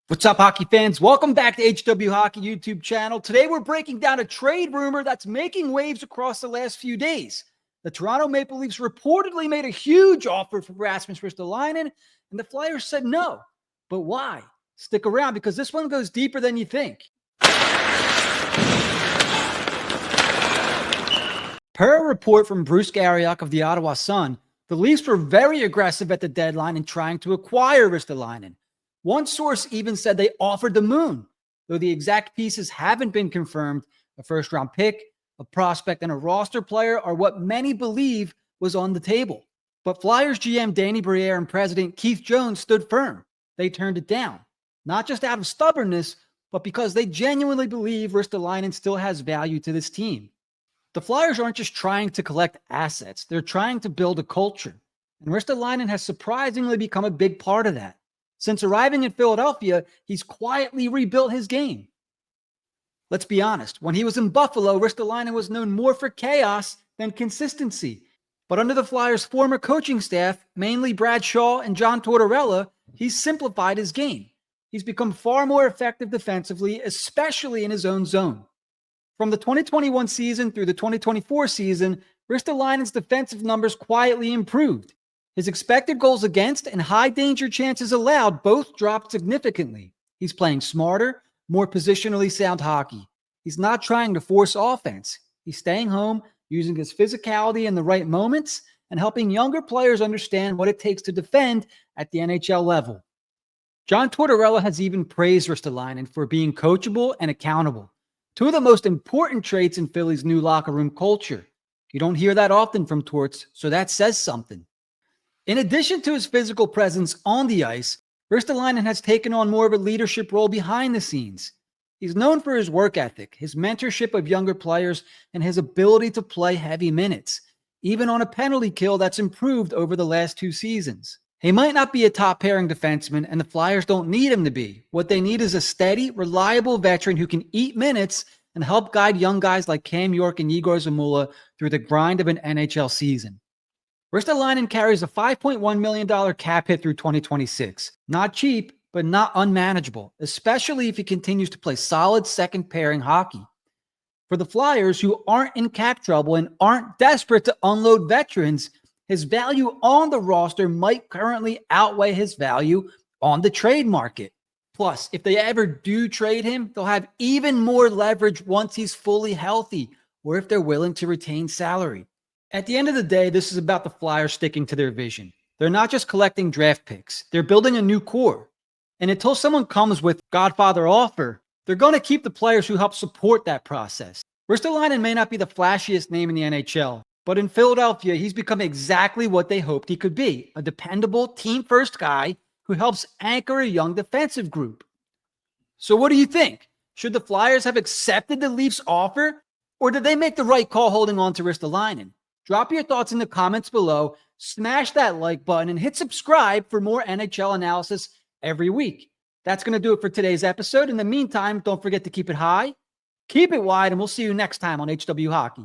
What's up, hockey fans? Welcome back to HW Hockey YouTube channel. Today, we're breaking down a trade rumor that's making waves across the last few days. The Toronto Maple Leafs reportedly made a huge offer for Rasmus Ristolainen, and the Flyers said no. But why? Stick around because this one goes deeper than you think. Per a report from Bruce Garriock of the Ottawa Sun, the Leafs were very aggressive at the deadline in trying to acquire Ristolainen. One source even said they offered the moon, though the exact pieces haven't been confirmed. A first-round pick, a prospect, and a roster player are what many believe was on the table. But Flyers GM Danny Briere and President Keith Jones stood firm. They turned it down, not just out of stubbornness, but because they genuinely believe Ristolainen still has value to this team. The Flyers aren't just trying to collect assets, they're trying to build a culture. And Ristolainen has surprisingly become a big part of that. Since arriving in Philadelphia, he's quietly rebuilt his game. Let's be honest, when he was in Buffalo, Ristolainen was known more for chaos than consistency. But under the Flyers' former coaching staff, mainly Brad Shaw and John Tortorella, he's simplified his game. He's become far more effective defensively, especially in his own zone. From the 2021 season through the 2024 season, Ristolainen's defensive numbers quietly improved. His expected goals against and high danger chances allowed both dropped significantly. He's playing smarter, more positionally sound hockey. He's not trying to force offense. He's staying home, using his physicality in the right moments, and helping younger players understand what it takes to defend at the NHL level. John Tortorella has even praised Ristolainen for being coachable and accountable. Two of the most important traits in Philly's new locker room culture. You don't hear that often from Torts, so that says something. In addition to his physical presence on the ice, Ristolainen has taken on more of a leadership role behind the scenes. He's known for his work ethic, his mentorship of younger players, and his ability to play heavy minutes, even on a penalty kill that's improved over the last 2 seasons. He might not be a top-pairing defenseman, and the Flyers don't need him to be. What they need is a steady, reliable veteran who can eat minutes and help guide young guys like Cam York and Igor Zamula through the grind of an NHL season. Ristolainen carries a $5.1 million cap hit through 2026. Not cheap, but not unmanageable, especially if he continues to play solid second-pairing hockey. For the Flyers, who aren't in cap trouble and aren't desperate to unload veterans, his value on the roster might currently outweigh his value on the trade market. Plus, if they ever do trade him, they'll have even more leverage once he's fully healthy, or if they're willing to retain salary. At the end of the day, this is about the Flyers sticking to their vision. They're not just collecting draft picks. They're building a new core. And until someone comes with Godfather offer, they're going to keep the players who help support that process. Ristolainen may not be the flashiest name in the NHL, but in Philadelphia, he's become exactly what they hoped he could be, a dependable team-first guy who helps anchor a young defensive group. So what do you think? Should the Flyers have accepted the Leafs' offer, or did they make the right call holding on to Ristolainen? Drop your thoughts in the comments below, smash that like button, and hit subscribe for more NHL analysis every week. That's going to do it for today's episode. In the meantime, don't forget to keep it high, keep it wide, and we'll see you next time on HW Hockey.